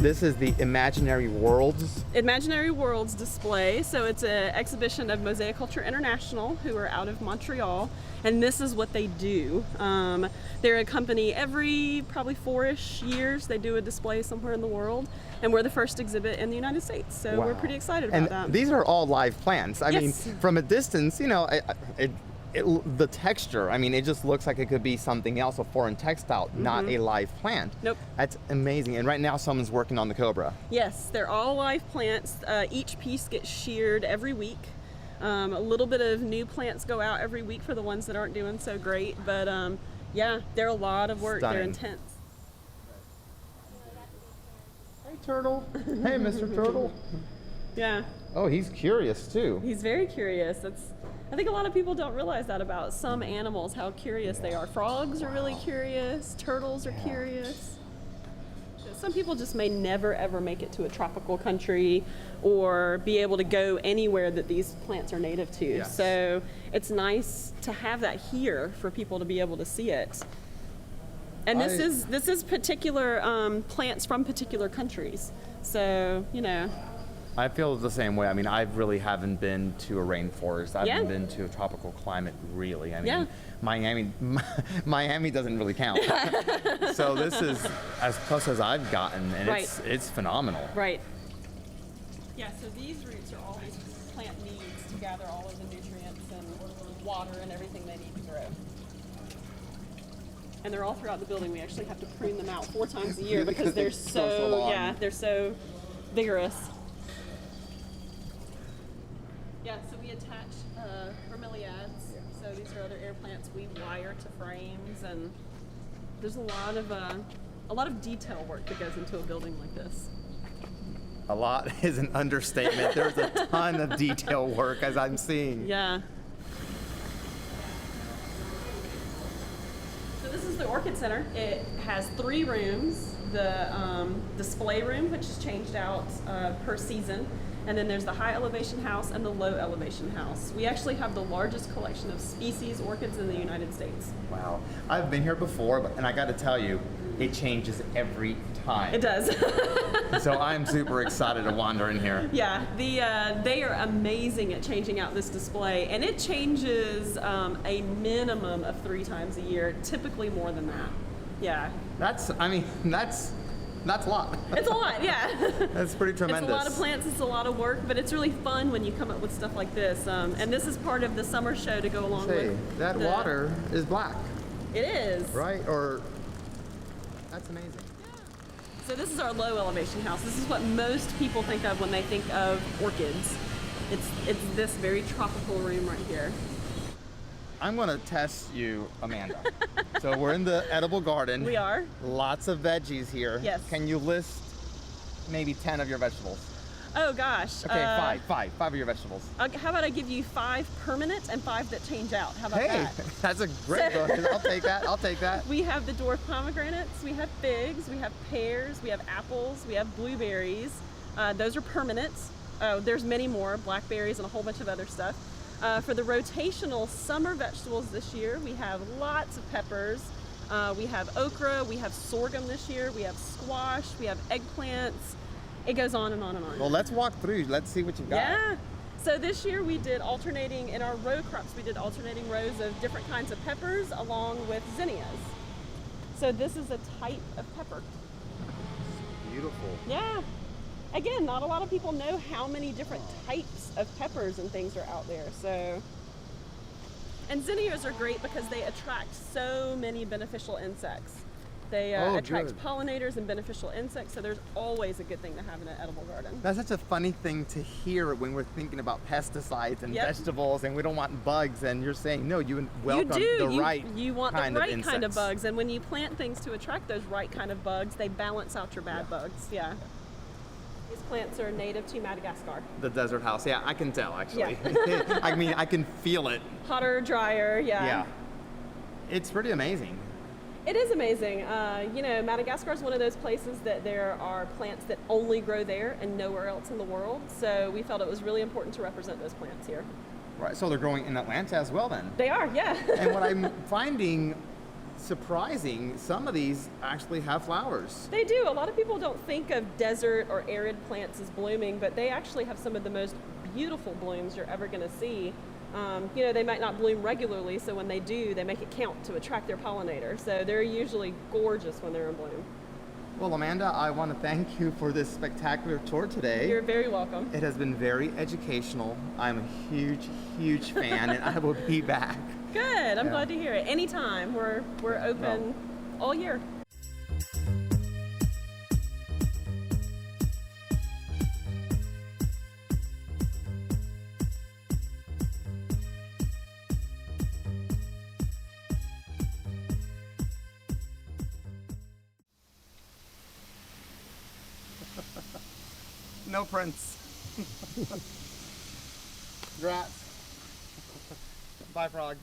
This is the Imaginary Worlds. Imaginary Worlds display. So it's an exhibition of Mosaic Culture International, who are out of Montreal, and this is what they do. They're a company every probably 4-ish years. They do a display somewhere in the world, and we're the first exhibit in the United States. So Wow. we're pretty excited about that. And these are all live plants. I mean, Yes. from a distance, you know, the texture, I mean, it just looks like it could be something else, a foreign textile, not a live plant. Nope. That's amazing. And right now someone's working on the cobra. Yes, they're all live plants. Each piece gets sheared every week. A little bit of new plants go out every week for the ones that aren't doing so great. But yeah, they're a lot of work. Stunning. They're intense. Hey, Turtle. Hey, Mr. Turtle. Yeah, Oh, he's curious too. he's very curious. I think a lot of people don't realize that about some animals, how curious they are. Frogs are really curious. Turtles are curious. Some people just may never ever make it to a tropical country or be able to go anywhere that these plants are native to. Yes. So it's nice to have that here for people to be able to see it. And this is particular plants from particular countries. So, you know. I feel the same way. I mean, I really haven't been to a rainforest. I haven't Yeah. been to a tropical climate, really. I mean, Yeah. Miami doesn't really count. So this is as close as I've gotten, and Right. it's phenomenal. Right. Yeah, so these roots are all these plant needs to gather all of the nutrients and water and everything they need to grow. And they're all throughout the building. We actually have to prune them out 4 times a year because they're so long. they're so vigorous. Yeah, so we attach bromeliads. So these are other air plants we wire to frames, and there's a lot of detail work that goes into a building like this. A lot is an understatement. There's a ton of detail work, as I'm seeing. Yeah. So this is the Orchid Center. It has 3 rooms. The display room, which is changed out per season. And then there's the high elevation house and the low elevation house. We actually have the largest collection of species orchids in the United States. Wow. I've been here before, and I got to tell you, it changes every time. It does. So I'm super excited to wander in here. Yeah, they are amazing at changing out this display, and it changes a minimum of 3 times a year, typically more than that. Yeah. That's a lot. It's a lot, yeah. That's pretty tremendous. It's a lot of plants, it's a lot of work, but it's really fun when you come up with stuff like this. And this is part of the summer show to go along Say, with. that water is black, It is. right? Or that's amazing. So this is our low elevation house. This is what most people think of when they think of orchids. It's this very tropical room right here. I'm gonna test you, Amanda. So we're in the edible garden. We are. Lots of veggies here. Yes. Can you list maybe 10 of your vegetables? Oh gosh. Okay, five of your vegetables. How about I give you 5 permanent and 5 that change out? How about Hey, that? that's a great goal. I'll take that. I'll take that. We have the dwarf pomegranates, we have figs, we have pears, we have apples, we have blueberries. Those are permanent. Oh, there's many more, blackberries and a whole bunch of other stuff. For the rotational summer vegetables this year, we have lots of peppers. We have okra, we have sorghum this year, we have squash, we have eggplants. It goes on and on and on. Well, let's walk through. Let's see what you've got. Yeah. So this year we did alternating, in our row crops, we did alternating rows of different kinds of peppers along with zinnias. So this is a type of pepper. Beautiful. Yeah. Again, not a lot of people know how many different types of peppers and things are out there. So, and zinnias are great because they attract so many beneficial insects. They attract good. pollinators and beneficial insects, so there's always a good thing to have in an edible garden. That's such a funny thing to hear when we're thinking about pesticides and Yep. vegetables, and we don't want bugs. And you're saying no, you welcome you do. the right You want kind the of right kind of insects. bugs, and when you plant things to attract those right kind of bugs, they balance out your bad bugs. Yeah. These plants are native to Madagascar. The desert house. Yeah, I can tell actually. Yeah. I mean, I can feel it. Hotter, drier. Yeah. Yeah. It's pretty amazing. It is amazing. You know, Madagascar is one of those places that there are plants that only grow there and nowhere else in the world. So we felt it was really important to represent those plants here. Right. So they're growing in Atlanta as well then. They are, yeah. And what I'm finding surprising, some of these actually have flowers. They do. A lot of people don't think of desert or arid plants as blooming, but they actually have some of the most beautiful blooms you're ever going to see. You know, they might not bloom regularly, so when they do, they make it count to attract their pollinator. So they're usually gorgeous when they're in bloom. Well, Amanda, I want to thank you for this spectacular tour today. You're very welcome. It has been very educational. I'm a huge, huge fan, and I will be back. Good. I'm Yeah. glad to hear it. Anytime. We're open all year. No prints. Congrats. Bye, frog.